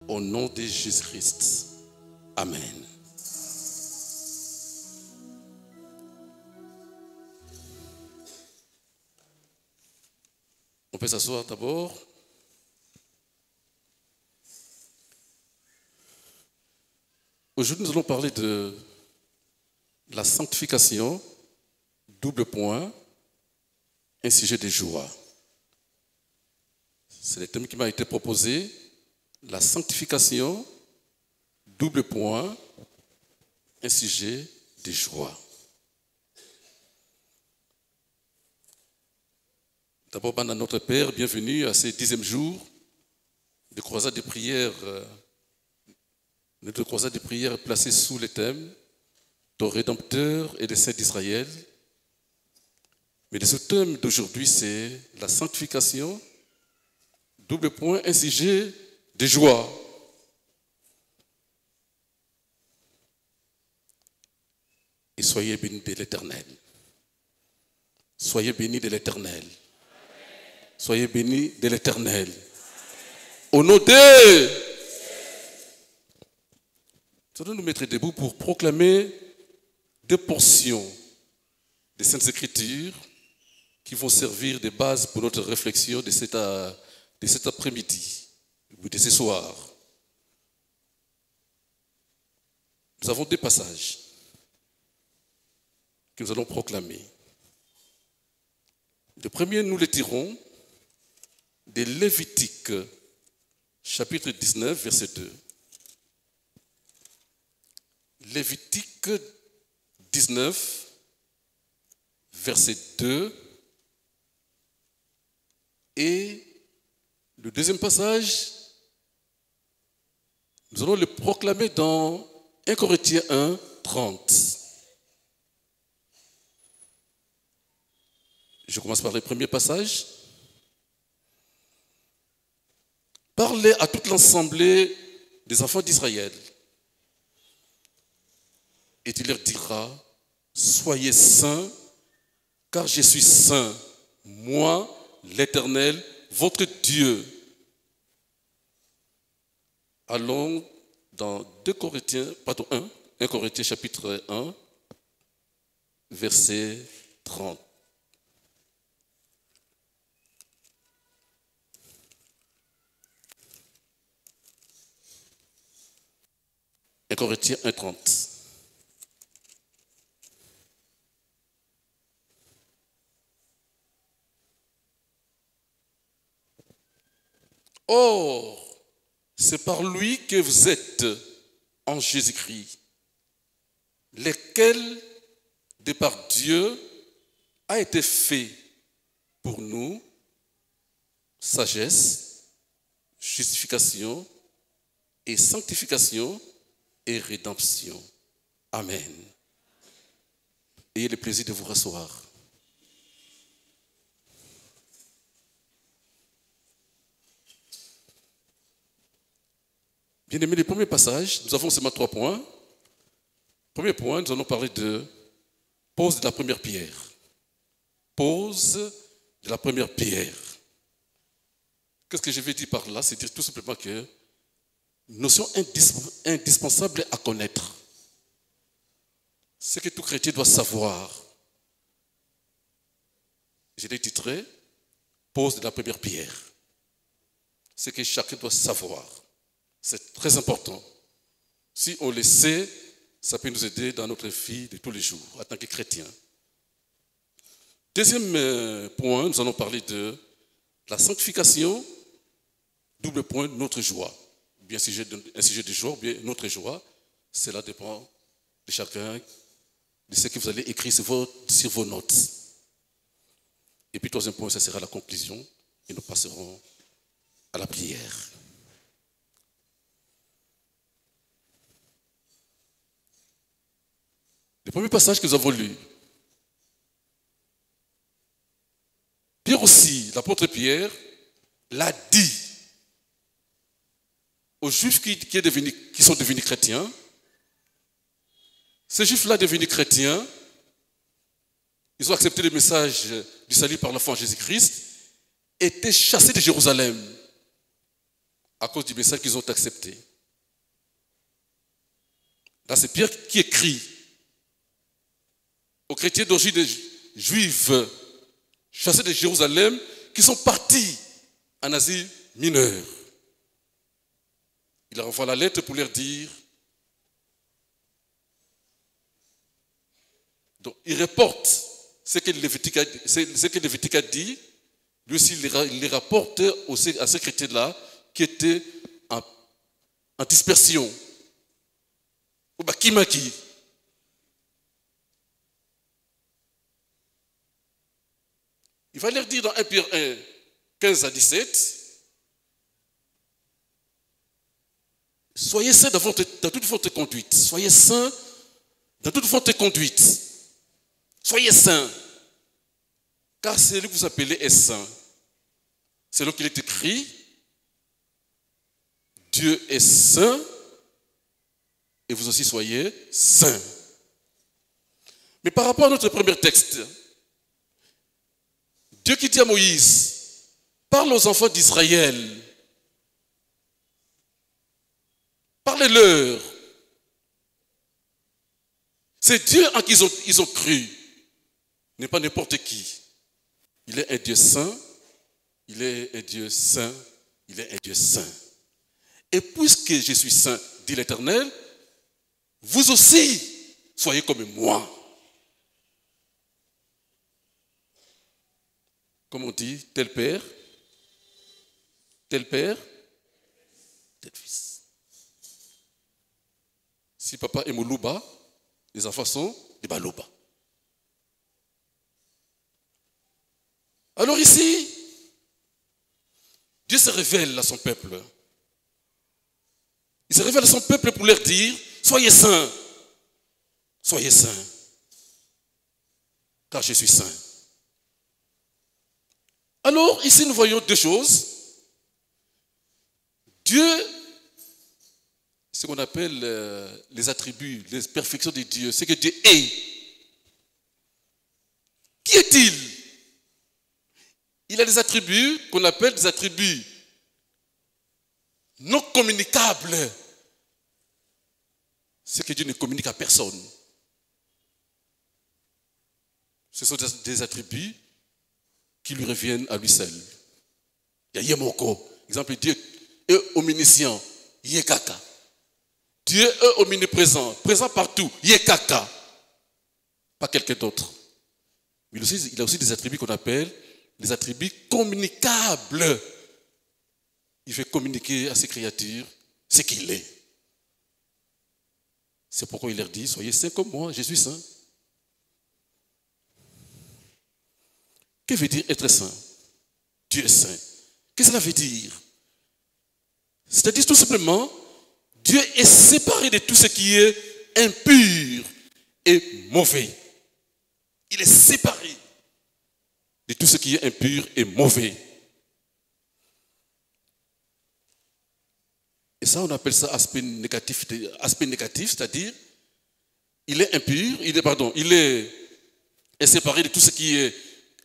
Au nom de Jésus-Christ. Amen. On peut s'asseoir d'abord. Aujourd'hui, nous allons parler de la sanctification, double point, un sujet de joie. C'est le thème qui m'a été proposé. La sanctification, double point, un sujet de joie. D'abord, à notre Père, bienvenue à ce 10e jour de croisade de prière. Notre croisade de prière est placée sous le thème ton Rédempteur et des saints d'Israël. Mais ce thème d'aujourd'hui, c'est la sanctification, double point, un sujet de joie. Et soyez bénis de l'Éternel. Soyez bénis de l'Éternel. Soyez bénis de l'Éternel. Au nom de... Nous allons nous mettre debout pour proclamer deux portions des Saintes Écritures qui vont servir de base pour notre réflexion de cet après-midi, ou de ce soir. Nous avons deux passages que nous allons proclamer. Le premier, nous le tirons de Lévitique, chapitre 19, verset 2. Lévitique 19, verset 2. Et le deuxième passage, nous allons le proclamer dans 1 Corinthiens 1, 30. Je commence par le premier passage. Parlez à toute l'assemblée des enfants d'Israël. Et tu leur diras, soyez saints, car je suis saint, moi, l'Éternel, votre Dieu. Allons dans 1 Corinthiens chapitre 1, verset 30. Et Corinthiens 1, 30. Or, c'est par lui que vous êtes en Jésus-Christ, lequel, de par Dieu, a été fait pour nous sagesse, justification et sanctification et rédemption. Amen. Ayez le plaisir de vous rasseoir. Bien aimé, le premier passage, nous avons seulement 3 points. Premier point, nous allons parler de pose de la première pierre. Pose de la première pierre. Qu'est-ce que je vais dire par là? C'est dire tout simplement que notion indispensable à connaître. Ce que tout chrétien doit savoir. Je l'ai titré pose de la première pierre. Ce que chacun doit savoir. C'est très important. Si on le sait, ça peut nous aider dans notre vie de tous les jours, en tant que chrétien. Deuxième point, nous allons parler de la sanctification, double point, notre joie. Bien un sujet de joie, bien notre joie, cela dépend de chacun, de ce que vous allez écrire sur vos notes. Et puis troisième point, ça sera la conclusion, et nous passerons à la prière. Le premier passage que nous avons lu. Pierre aussi, l'apôtre Pierre, l'a dit aux Juifs qui sont devenus chrétiens. Ces Juifs-là devenus chrétiens, ils ont accepté le message du salut par la foi en Jésus-Christ, étaient chassés de Jérusalem. à cause du message qu'ils ont accepté. Là, c'est Pierre qui écrit aux chrétiens d'origine juive, chassés de Jérusalem, qui sont partis en Asie mineure. Il leur envoie la lettre pour leur dire. Donc, il reporte ce que Lévitique a dit. Lui aussi, il les rapporte à ces chrétiens-là qui étaient en dispersion. Ou Kimaki. Il va leur dire dans 1 Pierre 1, 15 à 17, soyez saints dans toute votre conduite. Soyez saints dans toute votre conduite. Soyez saints. Car celui que vous appelez est saint. C'est là qu'il est écrit, Dieu est saint, et vous aussi soyez saints. Mais par rapport à notre premier texte, Dieu qui dit à Moïse, parle aux enfants d'Israël, parlez-leur. C'est Dieu en qui ils ont cru, n'est pas n'importe qui. Il est un Dieu saint, il est un Dieu saint, il est un Dieu saint. Et puisque je suis saint, dit l'Éternel, vous aussi soyez comme moi. Comme on dit, tel père, tel fils. Si papa est Moulouba, les enfants sont des Balouba. Alors ici, Dieu se révèle à son peuple. Il se révèle à son peuple pour leur dire, soyez saints, car je suis saint. Alors, ici, nous voyons deux choses. Dieu, ce qu'on appelle les attributs, les perfections de Dieu, c'est que Dieu est. Qui est-il? Il a des attributs qu'on appelle des attributs non communicables. C'est que Dieu ne communique à personne. Ce sont des attributs qui lui reviennent à lui seul. Il y a Yemoko. Exemple, Dieu est omniscient. Yekaka. Dieu est omniprésent. Présent partout. Yekaka. Pas quelqu'un d'autre. Mais il a aussi des attributs qu'on appelle les attributs communicables. Il fait communiquer à ses créatures ce qu'il est. C'est pourquoi il leur dit, soyez saints comme moi, je suis saint. Que veut dire être saint? Dieu est saint. Qu'est-ce que cela veut dire? C'est-à-dire tout simplement, Dieu est séparé de tout ce qui est impur et mauvais. Il est séparé de tout ce qui est impur et mauvais. Et ça, on appelle ça aspect négatif, c'est-à-dire, il est impur, il est séparé de tout ce qui est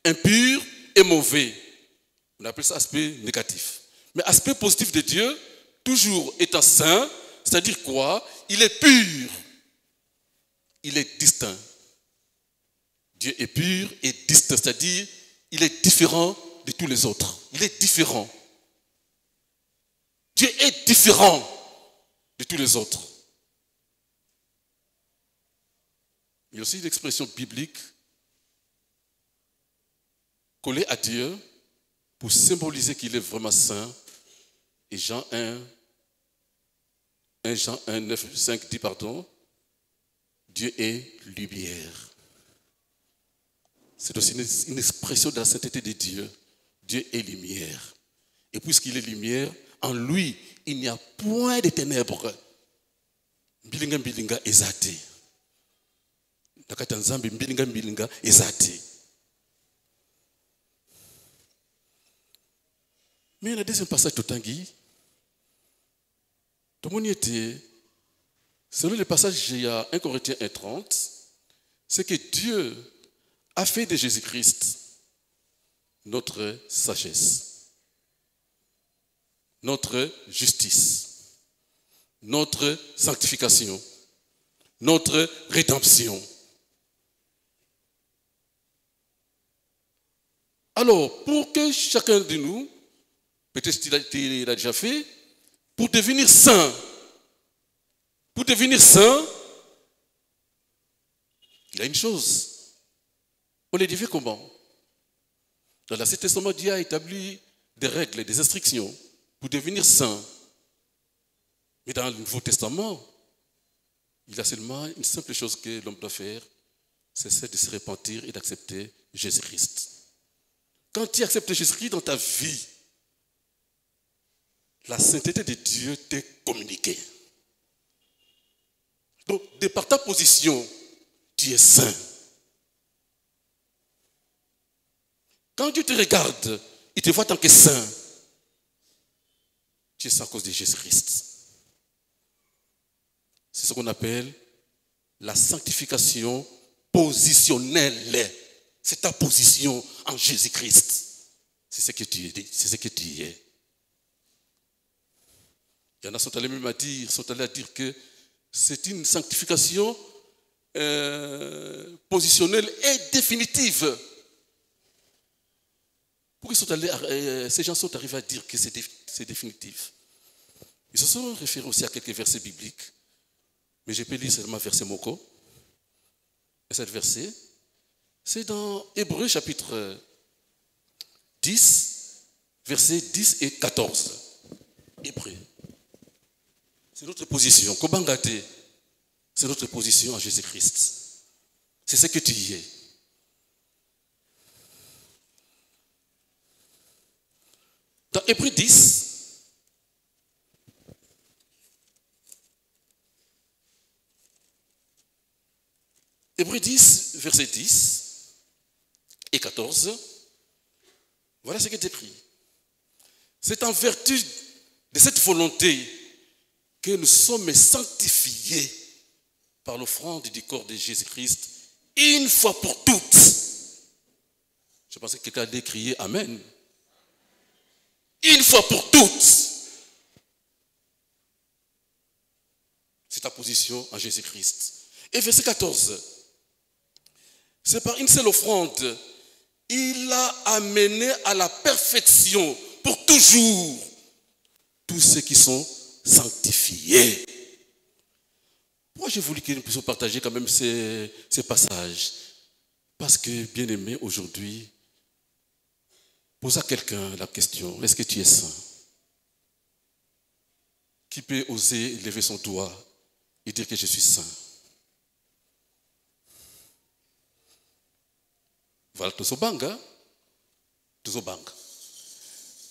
impur et mauvais. On appelle ça aspect négatif. Mais aspect positif de Dieu, toujours étant saint, c'est-à-dire quoi? Il est pur. Il est distinct. Dieu est pur et distinct, c'est-à-dire, il est différent de tous les autres. Il est différent. Dieu est différent de tous les autres. Il y a aussi une expression biblique collée à Dieu pour symboliser qu'il est vraiment saint. Et Jean 1, 9, 5 dit, Dieu est lumière. C'est aussi une expression de la sainteté de Dieu. Dieu est lumière. Et puisqu'il est lumière, en lui, il n'y a point de ténèbres. Mbilinga mbilinga ezate. Nakata nzambe mbilinga mbilinga ezate. Mais il y a un deuxième passage tout tangi. Tout le monde y était. Selon le passage, il y a 1 Corinthiens 1:30, c'est que Dieu a fait de Jésus-Christ notre sagesse. notre justice, notre sanctification, notre rédemption. Alors, pour que chacun de nous, peut-être qu'il a déjà fait, pour devenir saint, il y a une chose. On les fait comment? Dans l'Ancien Testament, Dieu a établi des règles, des instructions pour devenir saint. Mais dans le Nouveau Testament, il y a seulement une simple chose que l'homme doit faire, c'est celle de se repentir et d'accepter Jésus-Christ. Quand tu acceptes Jésus-Christ dans ta vie, la sainteté de Dieu t'est communiquée. Donc, de par ta position, tu es saint. Quand Dieu te regarde, il te voit en tant que saint. Tu es saint à cause de Jésus-Christ. C'est ce qu'on appelle la sanctification positionnelle. C'est ta position en Jésus-Christ. C'est ce que tu es. C'est ce que tu es. Il y en a sont allés même à dire, que c'est une sanctification positionnelle et définitive. Pourquoi ces gens sont arrivés à dire que c'est définitif? Ils se sont référés aussi à quelques versets bibliques. Mais je peux lire seulement verset Moko. Et cet verset, c'est dans Hébreux chapitre 10, versets 10 et 14. Hébreux. C'est notre position. Kobangate, c'est notre position en Jésus-Christ. C'est ce que tu y es. Dans Hébreux 10, Hébreux 10, versets 10 et 14, voilà ce qui est écrit. C'est en vertu de cette volonté que nous sommes sanctifiés par l'offrande du corps de Jésus-Christ une fois pour toutes. Je pensais que quelqu'un allait crier Amen. Une fois pour toutes. C'est ta position en Jésus-Christ. Et verset 14. C'est par une seule offrande, il a amené à la perfection pour toujours tous ceux qui sont sanctifiés. Pourquoi j'ai voulu que nous puissions partager quand même ces passages? Parce que, bien aimé, aujourd'hui, pose à quelqu'un la question, est-ce que tu es saint? Qui peut oser lever son doigt et dire que je suis saint? Voilà, Tozobanga.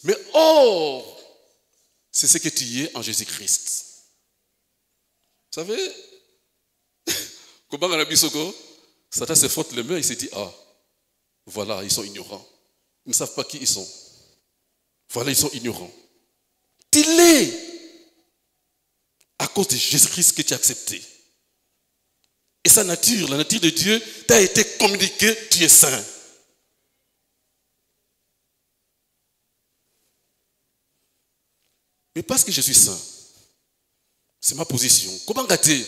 Mais or, c'est ce que tu es en Jésus-Christ. Vous savez, Kobanga Nabisoko, Satan se frotte les mains, il s'est dit, ah, voilà, ils sont ignorants. Ils ne savent pas qui ils sont. Voilà, ils sont ignorants. Tu l'es à cause de Jésus-Christ que tu as accepté. Et sa nature, la nature de Dieu, t'a été communiquée, tu es saint. Mais parce que je suis saint, c'est ma position. Kobangate,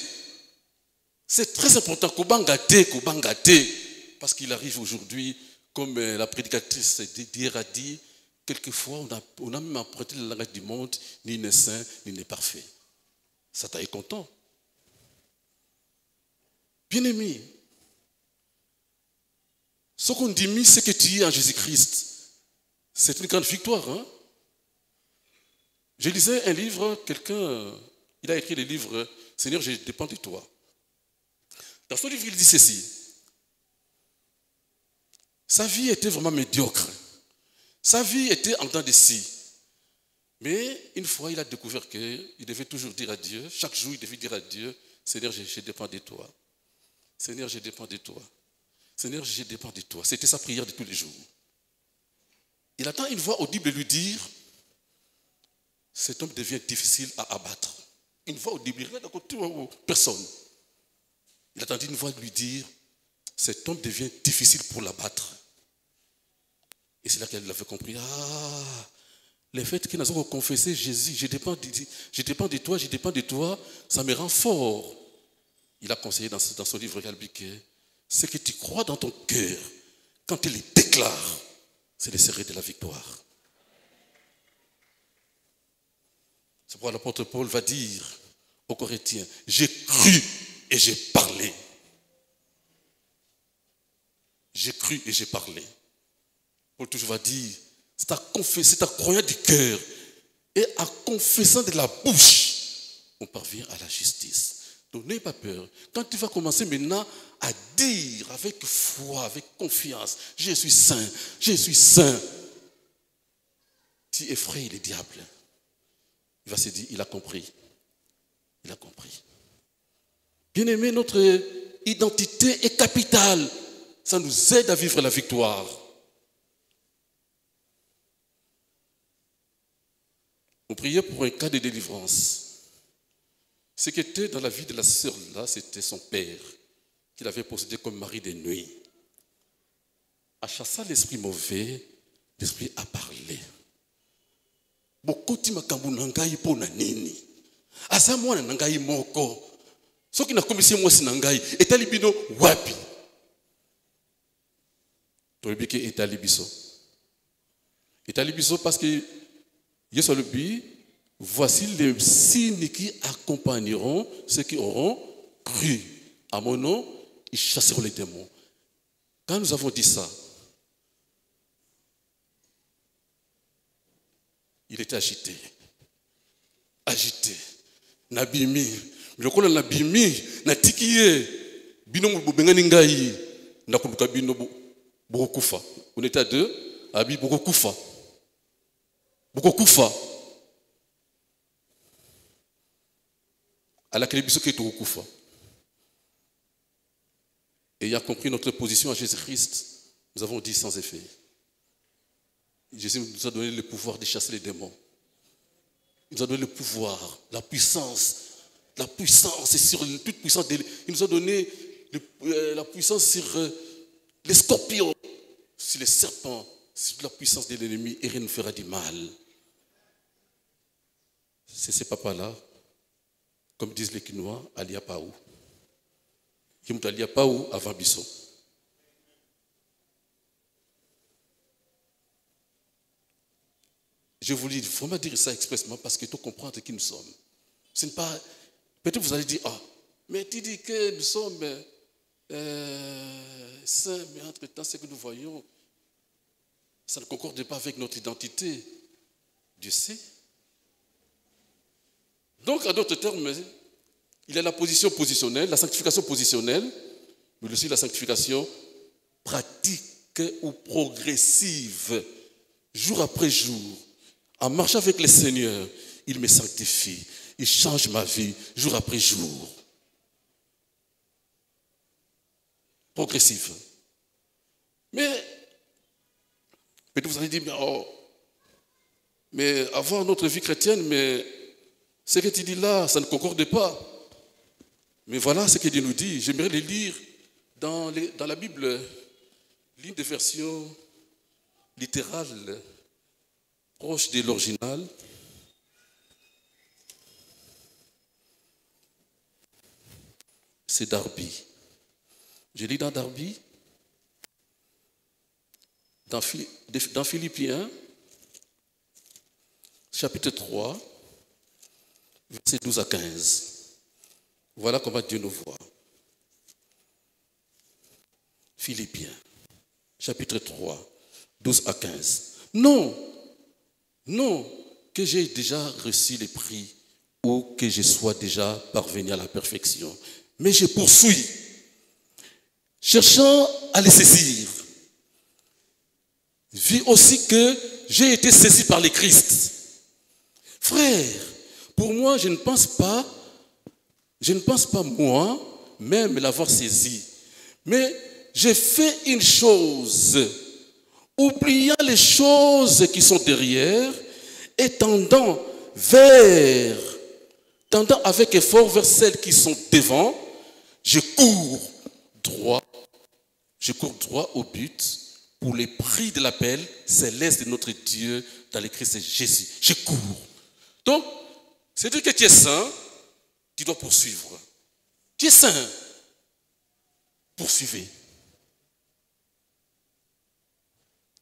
c'est très important. Kobangate, parce qu'il arrive aujourd'hui, comme la prédicatrice d'hier a dit, quelquefois on a même emprunté le langage du monde, ni n'est saint, ni n'est parfait. Satan est content. Bien-aimé, ce qu'on dit, c'est que tu es en Jésus-Christ. C'est une grande victoire. Hein? Je lisais un livre, quelqu'un, il a écrit le livre « Seigneur, je dépends de toi ». Dans son livre, il dit ceci. Sa vie était vraiment médiocre. Sa vie était en temps de scie. Mais une fois, il a découvert qu'il devait toujours dire à Dieu, chaque jour, il devait dire à Dieu, « Seigneur, je dépends de toi. Seigneur, je dépends de toi. Seigneur, je dépends de toi. » C'était sa prière de tous les jours. Il attend une voix audible lui dire, cet homme devient difficile à abattre. Une voix audible, il regarde à côté, personne. Il attendit une voix lui dire, cet homme devient difficile pour l'abattre. Et c'est là qu'elle avait compris, ah, Le fait que nous avons confessé Jésus, je dépends de toi, ça me rend fort. Il a conseillé dans son livre que ce que tu crois dans ton cœur, quand tu le déclares, c'est le secret de la victoire. C'est pourquoi l'apôtre Paul va dire aux Corinthiens, j'ai cru et j'ai parlé. J'ai cru et j'ai parlé. Paul toujours va dire, c'est à croyant du cœur et à confessant de la bouche, on parvient à la justice. Donc n'aie pas peur. Quand tu vas commencer maintenant à dire avec foi, avec confiance, je suis saint, tu effraies le diable. Il va se dire, il a compris. Il a compris. Bien-aimé, notre identité est capitale. Ça nous aide à vivre la victoire. On priait pour un cas de délivrance. Ce qui était dans la vie de la sœur là, c'était son père, qu'il avait possédé comme mari de nuit. À chasser l'esprit mauvais, l'esprit a parlé. Bokoti makambu nangai po na nini. Asa mwana nangai moko. Soki na komisi mwasi nangai, etali bino wapi. Toyebike etali biso. Etali biso parce que Yesu le but, voici les signes qui accompagneront ceux qui auront cru. À mon nom, ils chasseront les démons. Quand nous avons dit ça, il était agité. Agité. Nabimi. Lokola nabimi. Natikiye. Bino mbubengani ngai. Nakuluka bino bokokufa. On était à deux. Abi bokokufa. Bokokufa. À la télévision qui est au Koufa. Et il a compris notre position à Jésus-Christ. Nous avons dit sans effet. Jésus nous a donné le pouvoir de chasser les démons. Il nous a donné le pouvoir, la puissance. La puissance sur toute puissance. Il nous a donné la puissance sur les scorpions, sur les serpents, sur la puissance de l'ennemi. Et rien ne fera du mal. C'est ces papas-là. Comme disent les Quinois, Alia Paou. Qui m'ont Alia Paou avant Bissot. Je voulais vraiment dire ça expressement parce que tu comprends qui nous sommes. Ce n'est pas. Peut-être vous allez dire, ah, mais tu dis que nous sommes saints, mais entre-temps, ce que nous voyons, ça ne concorde pas avec notre identité. Dieu sait. Donc, en d'autres termes, il y a la position positionnelle, la sanctification positionnelle, mais aussi la sanctification pratique ou progressive, jour après jour. En marchant avec le Seigneur, il me sanctifie, il change ma vie jour après jour. Progressive. Mais, peut-être vous allez dire, mais avoir notre vie chrétienne, mais ce que tu dis là, ça ne concorde pas. Mais voilà ce que Dieu nous dit. J'aimerais les lire dans la Bible, l'une des versions littérales proches de l'original. C'est Darby. Je lis dans Darby, dans Philippiens, chapitre 3, versets 12 à 15. Voilà comment Dieu nous voit. Philippiens, chapitre 3, 12 à 15. Non, que j'ai déjà reçu les prix ou que je sois déjà parvenu à la perfection. Mais je poursuis, cherchant à les saisir. Vu aussi que j'ai été saisi par le Christ. Frère, pour moi, je ne pense pas moi-même l'avoir saisi. Mais j'ai fait une chose, oubliant les choses qui sont derrière et tendant avec effort vers celles qui sont devant, je cours droit au but pour les prix de l'appel céleste de notre Dieu dans le Christ Jésus. Je cours. Donc, c'est-à-dire que tu es saint, tu dois poursuivre. Tu es saint, poursuivez.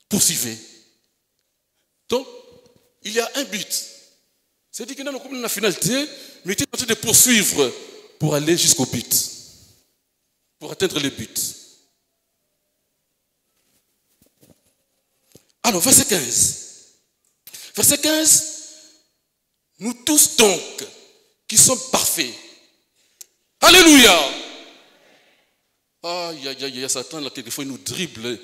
Poursuivez. Donc, il y a un but. C'est-à-dire que dans la finalité, mais tu es en train de poursuivre pour aller jusqu'au but, pour atteindre le but. Alors, verset 15. Verset 15. Nous tous donc, qui sommes parfaits. Alléluia. Aïe, aïe, aïe, Satan, là, quelquefois, il nous dribble.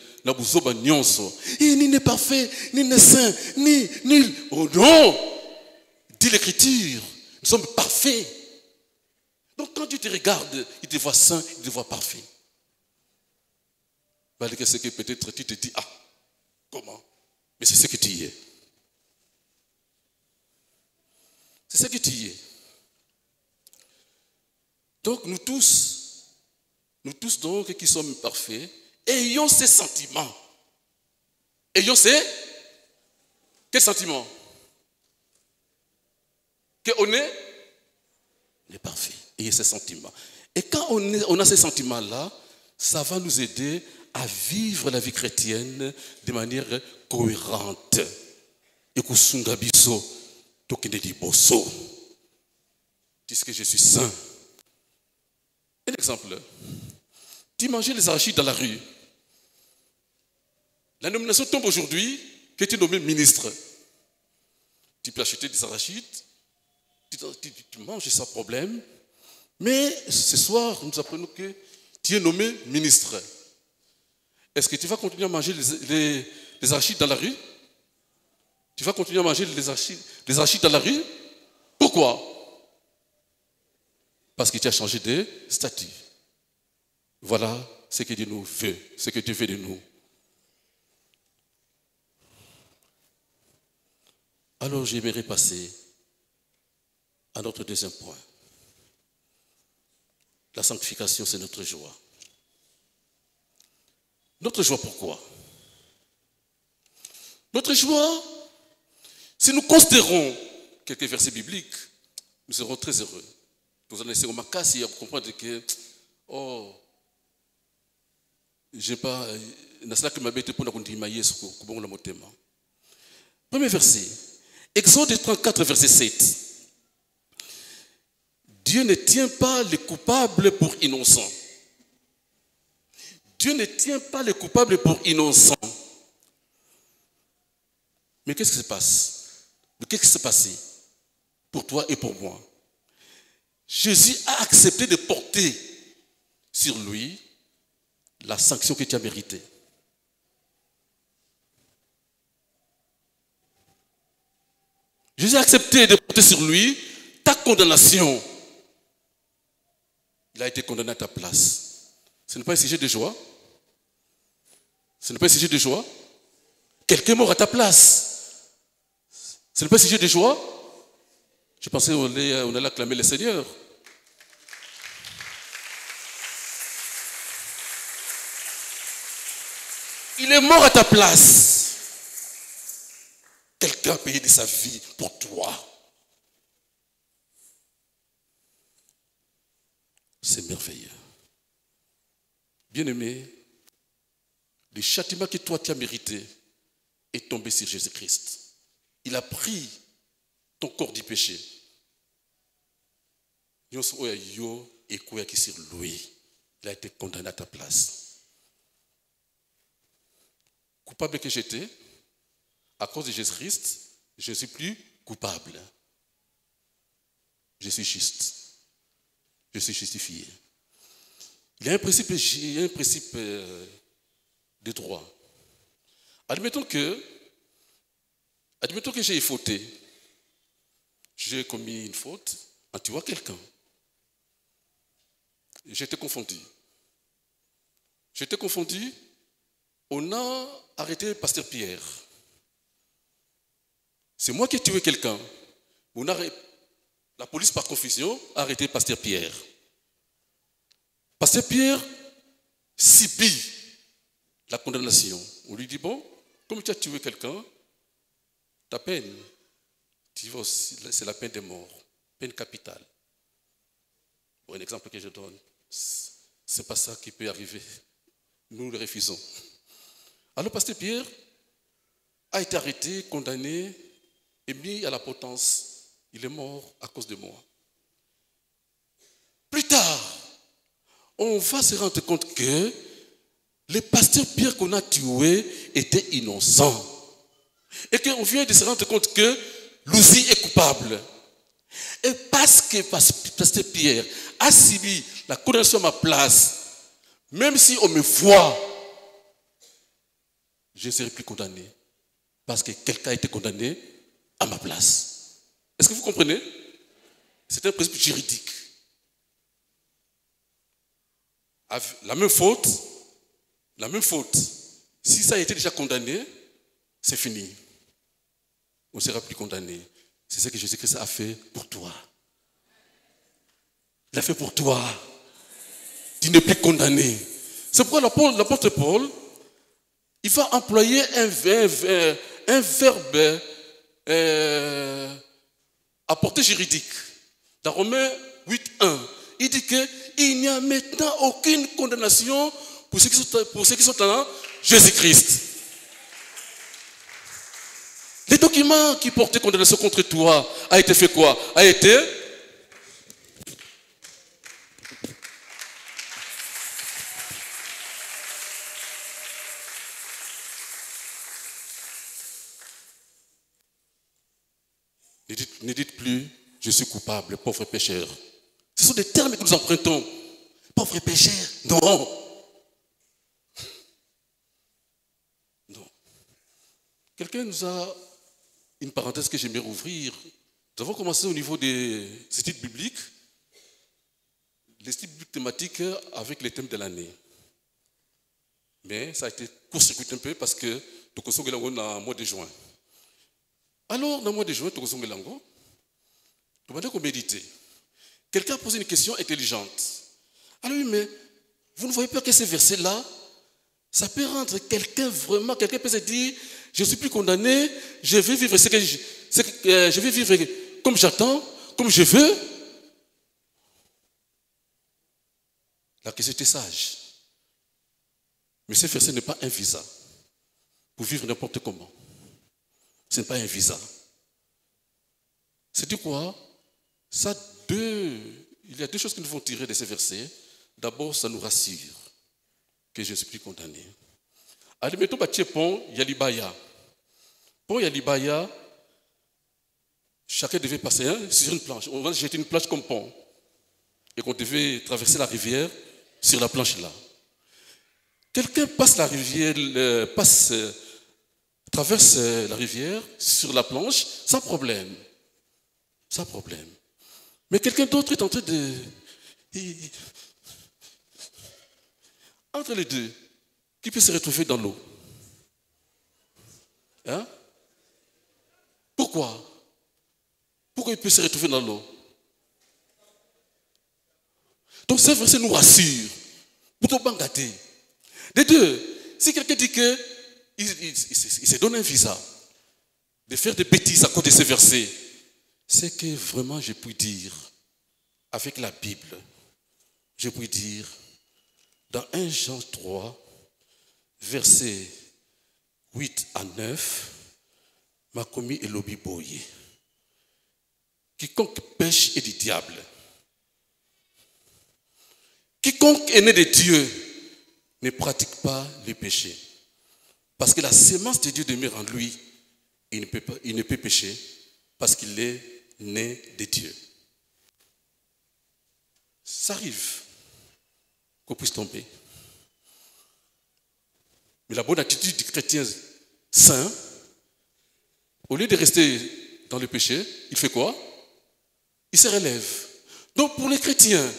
Et ni n'est parfait, ni n'est saint, ni nul. Oh non! Dit l'Écriture, nous sommes parfaits. Donc, quand Dieu te regarde, il te voit saint, il te voit parfait. Malgré ce que peut-être tu te dis, ah, comment? Mais c'est ce que tu y es. C'est ce que tu y es. Donc, nous tous donc qui sommes parfaits, ayons ces sentiments. Ayons ces... Quels sentiments? Qu'on est parfait. Ayez ces sentiments. Et quand on a ces sentiments-là, ça va nous aider à vivre la vie chrétienne de manière cohérente. Et que Sungabiso, Tokenediboso, disent que je suis saint. Un exemple. Tu mangeais les arachides dans la rue. La nomination tombe aujourd'hui que tu es nommé ministre. Tu peux acheter des arachides, tu manges sans problème, mais ce soir, nous apprenons que tu es nommé ministre. Est-ce que tu vas continuer à manger les arachides dans la rue? Tu vas continuer à manger les arachides dans la rue? Pourquoi? Parce que tu as changé de statut. Voilà ce que Dieu nous veut, ce que Dieu veut de nous. Alors j'aimerais passer à notre deuxième point. La sanctification, c'est notre joie. Notre joie, pourquoi? Notre joie, si nous considérons quelques versets bibliques, nous serons très heureux. Nous allons essayer de comprendre que, oh, je n'ai pas, premier verset, Exode 34, verset 7. Dieu ne tient pas les coupables pour innocents. Dieu ne tient pas les coupables pour innocents. Mais qu'est-ce qui se passe? Qu'est-ce qui s'est passé pour toi et pour moi? Jésus a accepté de porter sur lui la sanction que tu as méritée. Jésus a accepté de porter sur lui ta condamnation. Il a été condamné à ta place. Ce n'est pas un sujet de joie? Ce n'est pas un sujet de joie? Quelqu'un est mort à ta place. Ce n'est pas un sujet de joie? Je pensais qu'on allait acclamer le Seigneur. Il est mort à ta place. Quelqu'un a payé de sa vie pour toi. C'est merveilleux. Bien-aimé, le châtiment que toi tu as mérité est tombé sur Jésus-Christ. Il a pris ton corps du péché. Il a été condamné à ta place. Coupable que j'étais, à cause de Jésus-Christ, je ne suis plus coupable. Je suis juste. Je suis justifié. Il y a un principe de droit. Admettons que j'ai fauté. J'ai commis une faute en tuant quelqu'un. J'étais confondu. On a arrêté Pasteur Pierre. C'est moi qui ai tué quelqu'un. La police, par confusion, a arrêté Pasteur Pierre. Pasteur Pierre subit la condamnation. On lui dit, bon, comme tu as tué quelqu'un, ta peine, c'est la peine de mort, peine capitale. Pour un exemple que je donne, c'est pas ça qui peut arriver. Nous le refusons. Alors, pasteur Pierre a été arrêté, condamné et mis à la potence. Il est mort à cause de moi. Plus tard, on va se rendre compte que le pasteur Pierre qu'on a tué était innocent. Et qu'on vient de se rendre compte que Louzi est coupable. Et parce que pasteur Pierre a subi la condamnation à ma place, même si on me voit, je ne serai plus condamné. Parce que quelqu'un a été condamné à ma place. Est-ce que vous comprenez? C'est un principe juridique. La même faute, si ça a été déjà condamné, c'est fini. On ne sera plus condamné. C'est ce que Jésus-Christ a fait pour toi. Il a fait pour toi. Tu n'es plus condamné. C'est pourquoi l'apôtre Paul, il va employer un verbe à portée juridique. Dans Romains 8:1, il dit qu'il n'y a maintenant aucune condamnation pour ceux qui sont en Jésus-Christ. Les documents qui portaient condamnation contre toi a été fait quoi? A été ne dites plus je suis coupable, pauvre pécheur. Ce sont des termes que nous empruntons. Pauvre pécheur, non. Non. Quelqu'un nous a une parenthèse que j'aimerais ouvrir. Nous avons commencé au niveau des études bibliques, les études bibliques thématiques avec les thèmes de l'année. Mais ça a été court-circuité un peu parce que nous sommes dans le mois de juin. Alors, dans le mois de juin, nous sommes nous avons méditer. Quelqu'un a posé une question intelligente. Alors oui, mais vous ne voyez pas que ces versets-là, ça peut rendre quelqu'un peut se dire, je ne suis plus condamné, je vais vivre je vais vivre comme j'attends, comme je veux. La question était sage. Mais ce verset n'est pas un visa pour vivre n'importe comment. Ce n'est pas un visa. C'est du quoi? Il y a deux choses que nous devons tirer de ces versets. D'abord, ça nous rassure que je ne suis plus condamné. Allez, mettons pont Yalibaya. Pont Yalibaya, chacun devait passer sur une planche. On va jeter une planche comme pont. Et qu'on devait traverser la rivière sur la planche là. Quelqu'un passe la rivière, traverse la rivière sur la planche sans problème. Sans problème. Mais quelqu'un d'autre est en train de... Entre les deux, qui peut se retrouver dans l'eau? Hein? Pourquoi? Pourquoi il peut se retrouver dans l'eau? Donc ce verset nous rassure. Pour pas gâter. Les deux, si quelqu'un dit que il se donne un visa de faire des bêtises à cause de ce verset, c'est que vraiment je puis dire, avec la Bible, je puis dire, dans 1 Jean 3, versets 8 à 9, m'a commis et l'obi boye. Quiconque pêche est du diable. Quiconque est né de Dieu ne pratique pas le péché. Parce que la sémence de Dieu demeure en lui. Il ne peut pécher parce qu'il est né de Dieu. Ça arrive qu'on puisse tomber. Mais la bonne attitude du chrétien saint, au lieu de rester dans le péché, il fait quoi? Il se relève. Donc pour les chrétiens,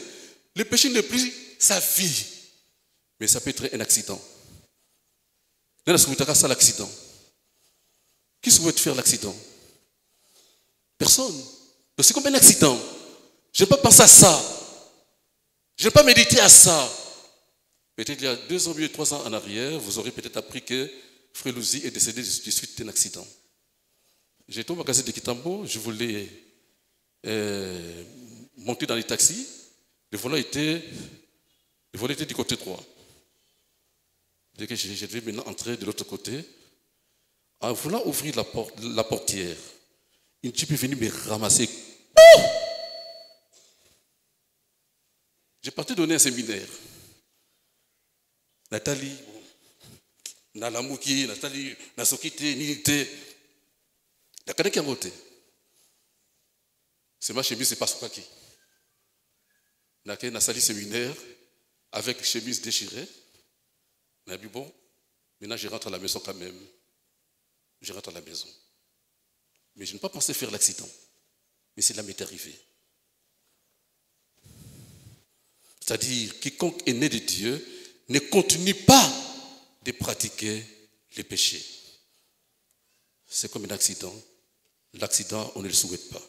le péché n'est plus sa vie, mais ça peut être un accident. Ça l'accident. Qui souhaite faire l'accident? Personne. Donc c'est comme un accident. Je n'ai pas pensé à ça. Je n'ai pas médité à ça. Peut-être il y a 2 ans, 3 ans en arrière, vous aurez peut-être appris que Frère Louzi est décédé du suite d'un accident. J'étais au magasin de Kitambo, je voulais monter dans les taxis. Le volant était du côté droit. Dès que je devais maintenant entrer de l'autre côté, en voulant ouvrir la portière, une jeep est venue me ramasser. J'ai parti donner un séminaire. Nathalie, Nalamuki, Nathalie, Nasokite, Nilite. La cadette qui a voté. C'est ma chemise, c'est pas Sokaki. N'a sali séminaire avec chemise déchirée. On a dit bon, maintenant je rentre à la maison quand même. Je rentre à la maison. Mais je n'ai pas pensé faire l'accident. Mais cela m'est arrivé. C'est-à-dire, quiconque est né de Dieu ne continue pas de pratiquer les péchés. C'est comme un accident. L'accident, on ne le souhaite pas.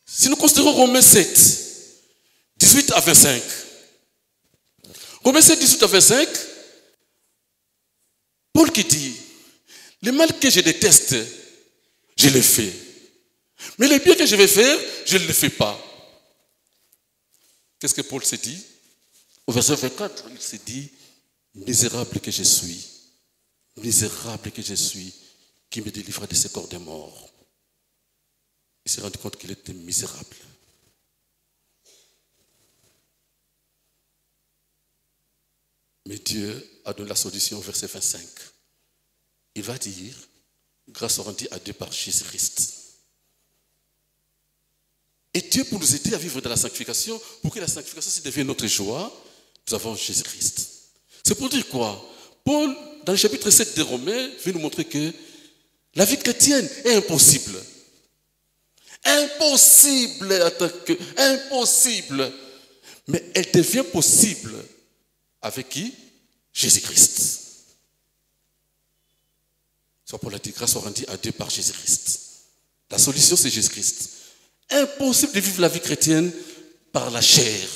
Si nous considérons Romains 7, 18 à 25. Romains 7, 18 à 25, Paul qui dit, le mal que je déteste, je le fais. Mais le bien que je vais faire, je ne le fais pas. Qu'est-ce que Paul s'est dit? Au verset 24, il s'est dit, misérable que je suis, qui me délivra de ce corps de mort. Il s'est rendu compte qu'il était misérable. Mais Dieu a donné la solution au verset 25. Il va dire, grâce au rendu à Dieu par Jésus-Christ. Et Dieu, pour nous aider à vivre dans la sanctification, pour que la sanctification devienne notre joie, nous avons Jésus-Christ. C'est pour dire quoi? Paul, dans le chapitre 7 de Romains, veut nous montrer que la vie chrétienne est impossible. Impossible. Mais elle devient possible avec qui? Jésus-Christ. Soit Paul a dit, grâce au rendu à Dieu par Jésus-Christ. La solution, c'est Jésus-Christ. Impossible de vivre la vie chrétienne par la chair,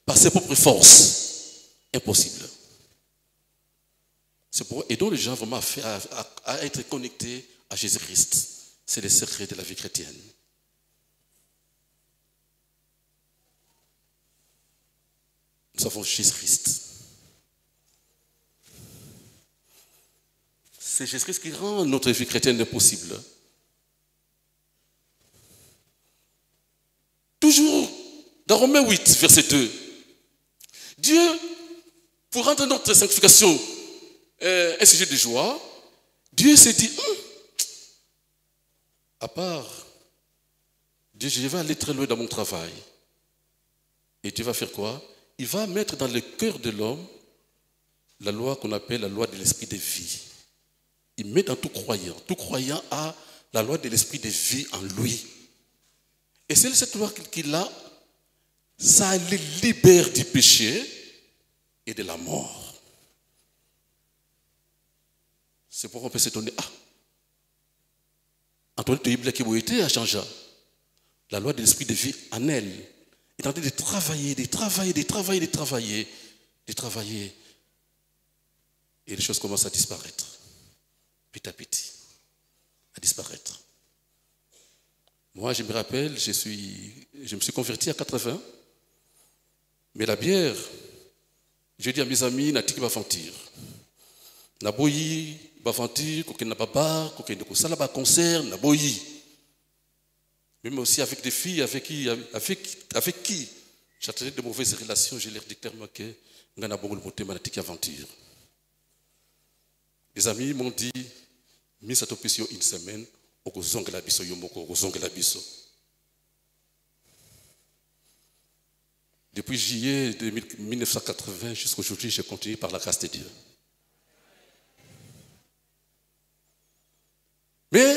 par ses propres forces. Impossible. C'est pour aider les gens vraiment à être connectés à Jésus-Christ. C'est le secret de la vie chrétienne. Nous avons Jésus-Christ. C'est Jésus-Christ qui rend notre vie chrétienne possible. Toujours dans Romains 8, verset 2. Dieu, pour rendre notre sanctification un sujet de joie, Dieu s'est dit, à part, Dieu, je vais aller très loin dans mon travail. Et Dieu va faire quoi? Il va mettre dans le cœur de l'homme la loi qu'on appelle la loi de l'esprit de vie. Il met dans tout croyant. Tout croyant a la loi de l'esprit de vie en lui. Et c'est cette loi qu'il a, ça le libère du péché et de la mort. C'est pourquoi on peut s'étonner. Antoine Toyibla Kiboïté a changé. La loi de l'esprit de vie en elle est en train de travailler. Et les choses commencent à disparaître. Petit à petit. À disparaître. Moi, je me rappelle, je me suis converti à 80. Mais la bière, je dis à mes amis, Natiki va fantir. Naboyi, va fantir, qu'on n'a pas bar, qu'on n'a pas de concert, Naboyi. Même aussi avec des filles avec qui j'attendais de mauvaises relations, je leur dis clairement que nous avons monté ma Natiki aventure. Les amis m'ont dit, mis cette option une semaine, depuis juillet 1980 jusqu'à aujourd'hui, j'ai continué par la grâce de Dieu. Mais,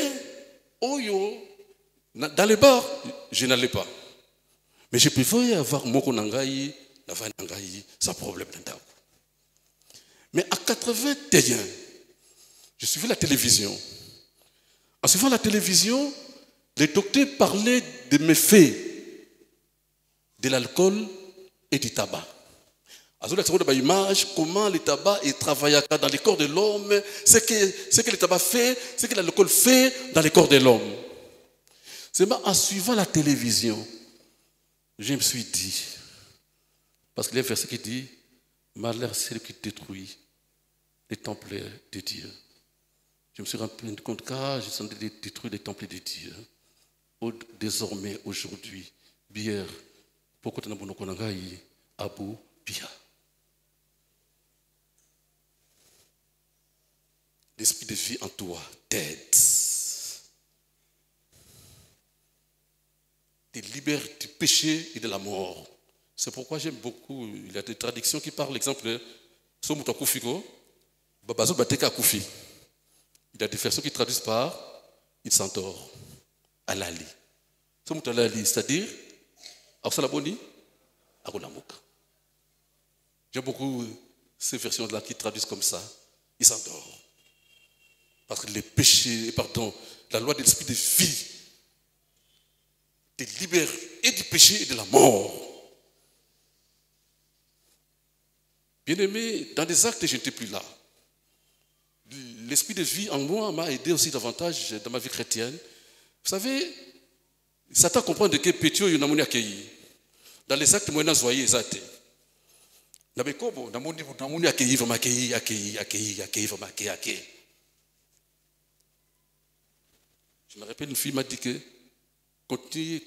dans les bars, je n'allais pas. Mais je pouvais avoir Moko Nangaï, Nava Nangaï, sans problème. Mais à 81, je suivais la télévision. En suivant la télévision, les docteurs parlaient de mes faits. de l'alcool et du tabac. Alors, la seconde image, comment le tabac est travaillé dans le corps de l'homme, ce que le tabac fait, ce que l'alcool fait dans le corps de l'homme. C'est en suivant la télévision, je me suis dit, parce qu'il y a un verset qui dit, malheur c'est celui qui détruit les temples de Dieu. Je me suis rendu compte que j'ai senti détruire les temples de Dieu. Désormais, aujourd'hui, bière, pourquoi tu n'as pas de Abou Bia? L'esprit de vie en toi t'aide. Te libère du péché et de la mort. C'est pourquoi j'aime beaucoup, il y a des traductions qui parlent, exemple, Somuta Kufiko, Babazo Bateka Kufi. Il y a des versions qui traduisent par il s'endort, Alali. Somuta Alali, c'est-à-dire, Aosalaboni, Agolamuka. J'aime beaucoup ces versions-là qui traduisent comme ça, il s'endort. Parce que les péchés, pardon, la loi de l'esprit de vie te libère et du péché et de la mort. Bien-aimé, dans des actes, je n'étais plus là. L'esprit de vie en moi m'a aidé aussi davantage dans ma vie chrétienne. Vous savez, Satan comprend de que Pétio y a accueilli. Dans les actes, moi, je n'ai pas accueilli. Je me rappelle, une fille m'a dit que continue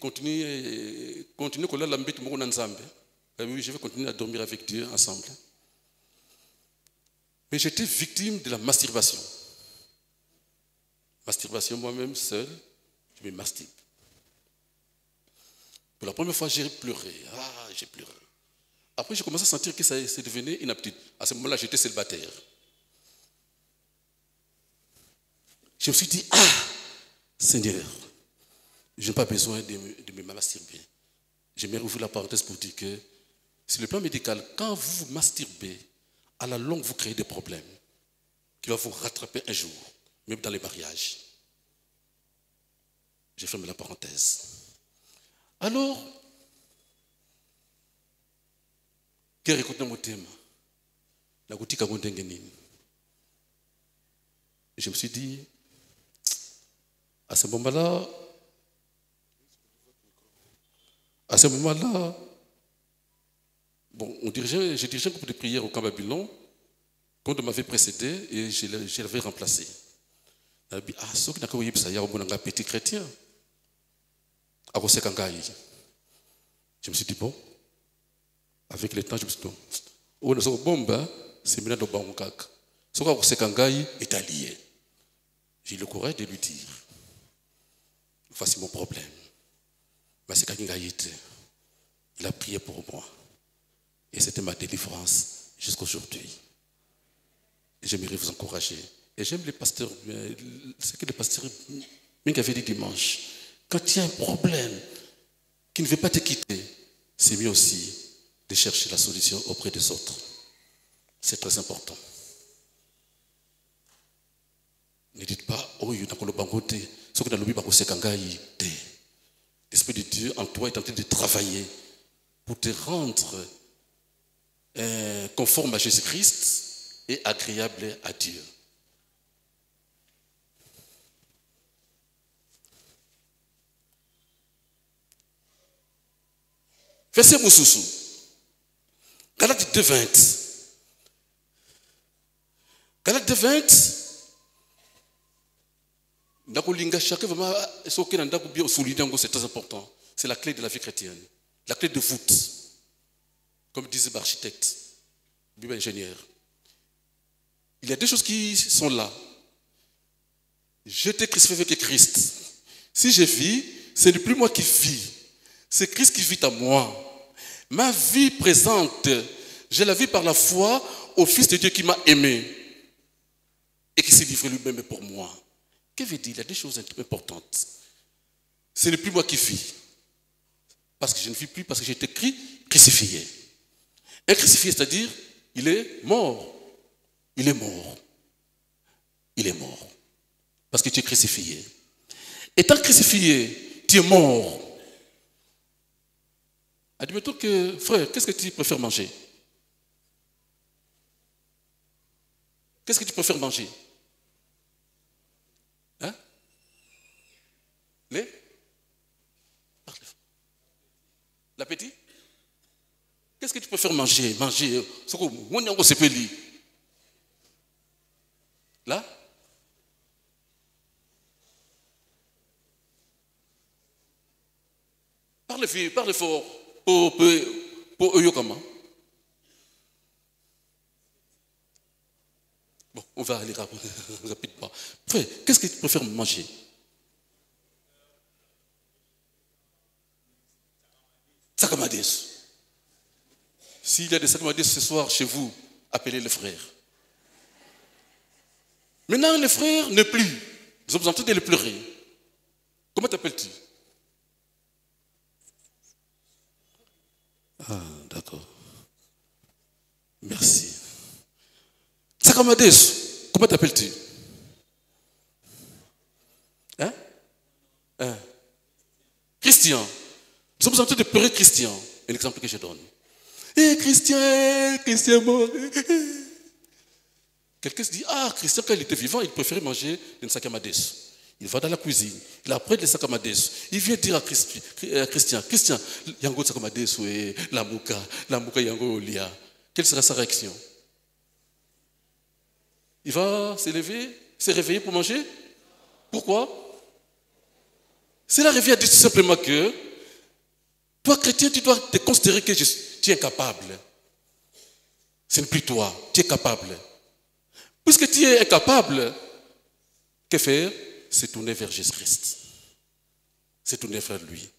qu'on a l'ambit mon ensemble. Oui, je vais continuer à dormir avec Dieu ensemble. Mais j'étais victime de la masturbation. Masturbation moi-même seul, je me masturbe. Pour la première fois, j'ai pleuré. Ah, j'ai pleuré. Après, j'ai commencé à sentir que ça devenait une habitude. À ce moment-là, j'étais célibataire. Je me suis dit, ah, Seigneur, je n'ai pas besoin de me masturber. J'aimerais ouvrir la parenthèse pour dire que, sur le plan médical, quand vous vous masturbez, à la longue, vous créez des problèmes qui vont vous rattraper un jour, même dans les mariages. J'ai fermé la parenthèse. Alors, je me suis dit, à ce moment-là, bon, j'ai dirigé un groupe de prière au camp Babylon, quand on m'avait précédé et je l'avais remplacé. Ah, ce qui n'a pas eu un petit chrétien. Je me suis dit, bon, avec le temps, je me suis dit, oh, nous bombe, c'est maintenant de Bangkok. Ce qui est allié. J'ai eu le courage de lui dire, voici mon problème. Mais c'est quelqu'un qui il a prié pour moi. Et c'était ma délivrance jusqu'à aujourd'hui. J'aimerais vous encourager. Et j'aime les pasteurs, ce que les pasteurs m'avaient dit dimanche. Quand il y a un problème qui ne veut pas te quitter, c'est mieux aussi de chercher la solution auprès des autres. C'est très important. Ne dites pas, oh, il y a un bangote, ce que l'Esprit de Dieu en toi est en train de travailler pour te rendre conforme à Jésus-Christ et agréable à Dieu. Verset Moussousou. Galates 2:20. Galates 2:20. C'est très important. C'est la clé de la vie chrétienne. La clé de voûte. Comme disait l'architecte, ingénieur. Il y a deux choses qui sont là. Je t'ai crucifié avec Christ. Si je vis, ce n'est plus moi qui vis. C'est Christ qui vit en moi. Ma vie présente, je la vis par la foi au Fils de Dieu qui m'a aimé et qui s'est livré lui-même pour moi. Que veut dire? Il y a des choses importantes. Ce n'est plus moi qui vis. Parce que je ne vis plus, parce que j'ai été crucifié. Un crucifié, c'est-à-dire, il est mort. Il est mort. Il est mort. Parce que tu es crucifié. Étant crucifié, tu es mort. Admettons que, frère, qu'est-ce que tu préfères manger? Qu'est-ce que tu préfères manger? Hein? Les? L'appétit? Qu'est-ce que tu préfères manger? Manger. Là? Parle fort. Pour eux, comment? Bon, on va aller rapidement. Frère, qu'est-ce que tu préfères manger? Sakamades. S'il y a des sakamades ce soir chez vous, appelez les frères. Maintenant, les frères ne plus. Nous sommes en train de les pleurer. Comment t'appelles-tu? Ah, d'accord. Merci. Sakamades, comment t'appelles-tu? Hein? Hein? Christian. Nous sommes en train de pleurer Christian. Un exemple que je donne. Christian mort. Quelqu'un se dit, ah, Christian, quand il était vivant, il préférait manger des sakamades. Il va dans la cuisine, il apprête les sakamades. Il vient dire à Christian, yango sakamades, la mouka yango lia. Quelle sera sa réaction? Il va se réveiller pour manger? Pourquoi? Cela revient à dire tout simplement que toi, chrétien, tu dois te considérer que tu es incapable. Ce n'est plus toi, tu es capable. Puisque tu es incapable, que faire? C'est tourner vers Jésus-Christ. C'est tourner vers lui.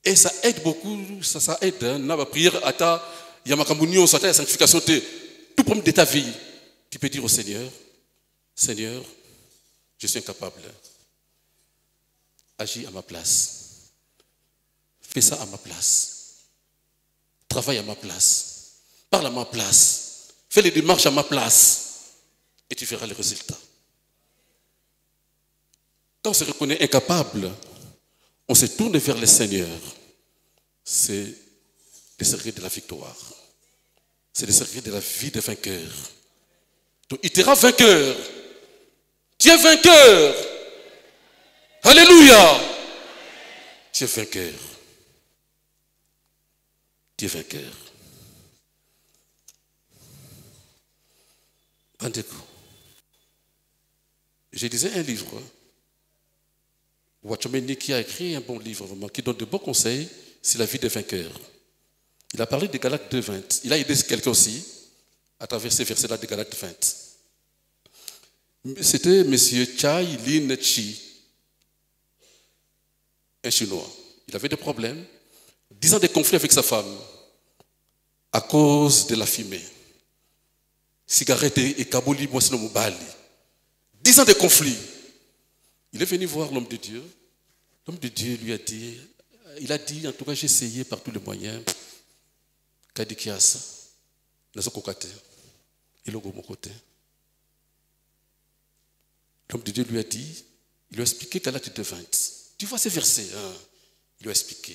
Et ça aide beaucoup, ça aide. Dans la prière, il y a ma communion, ça la sanctification, tout problème de ta vie. Tu peux dire au Seigneur, Seigneur, je suis incapable. Agis à ma place. Fais ça à ma place. Travaille à ma place. Parle à ma place. Fais les démarches à ma place. Et tu verras les résultats. Quand on se reconnaît incapable, on se tourne vers le Seigneur. C'est le secret de la victoire. C'est le secret de la vie de vainqueur. Donc, il te rend vainqueur. Tu es vainqueur. Alléluia. Tu es vainqueur. Tu es vainqueur. Rendez-vous. Je lisais un livre. Watchomeni qui a écrit un bon livre, vraiment, qui donne de bons conseils sur la vie des vainqueurs. Il a parlé de Galates 2:20. Il a aidé quelqu'un aussi à travers ces versets-là de Galates 20. C'était M. Chai Lin Chi, un Chinois. Il avait des problèmes, 10 ans de conflit avec sa femme à cause de la fumée. Cigarette et kaboli, moi c'est le mobali. 10 ans de conflit. Il est venu voir l'homme de Dieu. L'homme de Dieu lui a dit, il a dit, en tout cas j'ai essayé par tous les moyens. Kadi kiasa, nazo kokate, il est mon côté. L'homme de Dieu lui a dit, il lui a expliqué Galates 2:20. Tu vois ces versets, hein? Il lui a expliqué.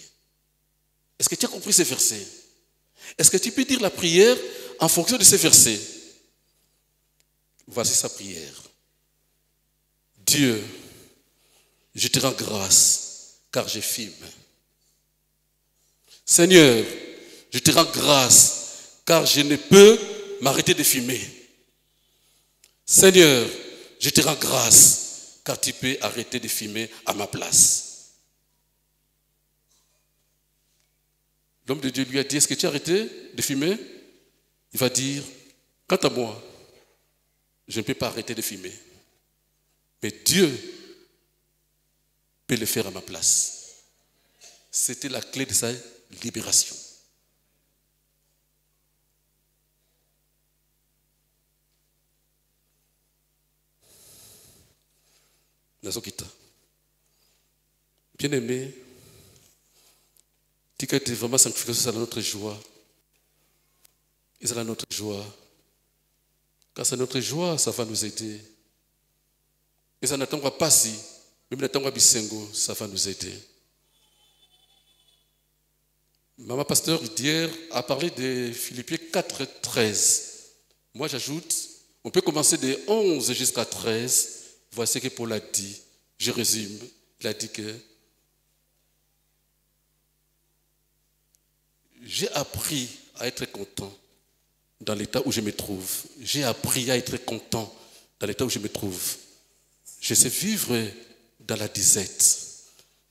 Est-ce que tu as compris ces versets? Est-ce que tu peux dire la prière en fonction de ces versets? Voici sa prière. Dieu, je te rends grâce car je fume. Seigneur, je te rends grâce car je ne peux m'arrêter de fumer. Seigneur, je te rends grâce car tu peux arrêter de fumer à ma place. L'homme de Dieu lui a dit, est-ce que tu as arrêté de fumer? Il va dire, quant à moi, je ne peux pas arrêter de fumer. Mais Dieu peut le faire à ma place. C'était la clé de sa libération. Nazokita. Bien-aimé, tu es vraiment sanctifié, c'est notre joie. Et c'est notre joie. Car c'est notre joie, ça va nous aider. Et ça n'attend pas si, même n'attend pas bisengo, ça va nous aider. Maman Pasteur d'hier a parlé de Philippiens 4, 13. Moi j'ajoute, on peut commencer de 11 jusqu'à 13. Voici ce que Paul a dit. Je résume. Il a dit que j'ai appris à être content dans l'état où je me trouve. J'ai appris à être content dans l'état où je me trouve. Je sais vivre dans la disette.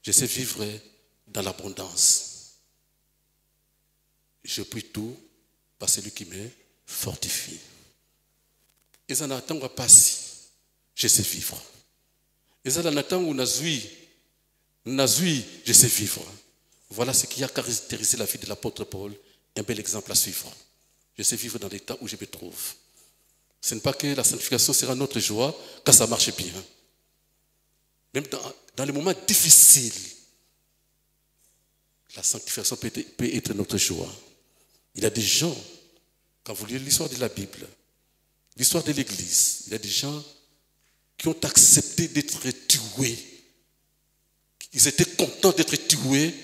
Je sais vivre dans l'abondance. Je prie tout par celui qui me fortifie. Et ça n'attend pas si je sais vivre. Et ça n'attend où je sais vivre. Voilà ce qui a caractérisé la vie de l'apôtre Paul. Un bel exemple à suivre. Je sais vivre dans l'état où je me trouve. Ce n'est pas que la sanctification sera notre joie quand ça marche bien. Même dans les moments difficiles, la sanctification peut être notre joie. Il y a des gens, quand vous lisez l'histoire de la Bible, l'histoire de l'Église, il y a des gens qui ont accepté d'être tués. Ils étaient contents d'être tués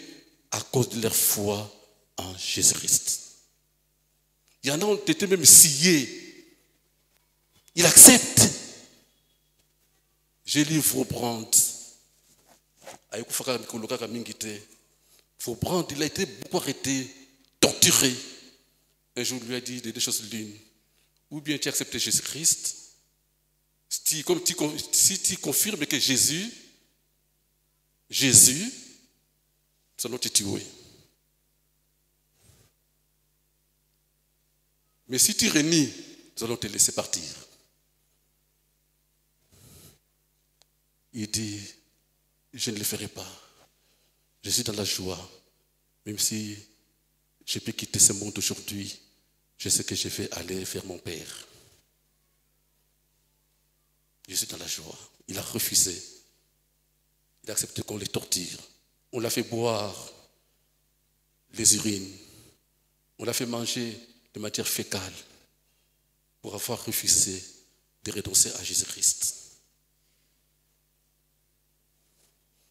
à cause de leur foi en Jésus-Christ. Il y en a qui ont été même sciés. Ils acceptent. J'ai lu Faubrand. Faubrand, il a été beaucoup arrêté, torturé. Un jour, il lui a dit des choses l'une. Ou bien tu acceptes Jésus-Christ, si tu confirmes que Jésus, ça va te tuer. Mais si tu renies, nous allons te laisser partir. Il dit, je ne le ferai pas. Je suis dans la joie. Même si je peux quitter ce monde aujourd'hui, je sais que je vais aller vers mon Père. Je suis dans la joie. Il a refusé. Il a accepté qu'on les torture. On l'a fait boire les urines. On l'a fait manger de matière fécale pour avoir refusé de renoncer à Jésus-Christ.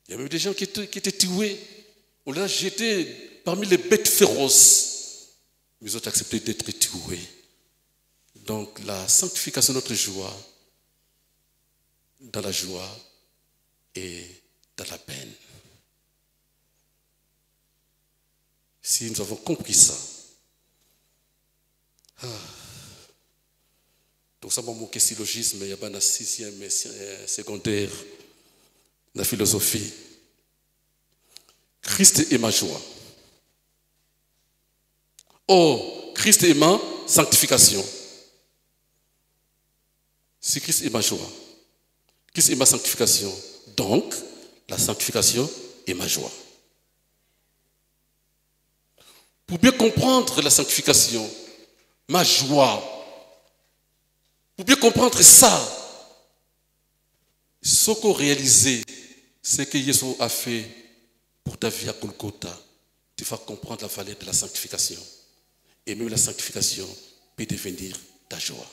Il y a même des gens qui étaient tués. On les a jetés parmi les bêtes féroces. Mais ils ont accepté d'être tués. Donc la sanctification de notre joie, dans la joie et dans la peine. Si nous avons compris ça, donc ça m'a manqué syllogisme, il y a pas un 6e secondaire, la philosophie. Christ est ma joie. Oh, Christ est ma sanctification. Si Christ est ma joie, Christ est ma sanctification, donc la sanctification est ma joie. Pour bien comprendre la sanctification, ma joie, pour bien comprendre ça, ce qu'on réalise, c'est que Jésus a fait pour ta vie à Golgotha, tu vas comprendre la valeur de la sanctification. Et même la sanctification peut devenir ta joie.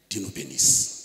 Dieu nous bénisse.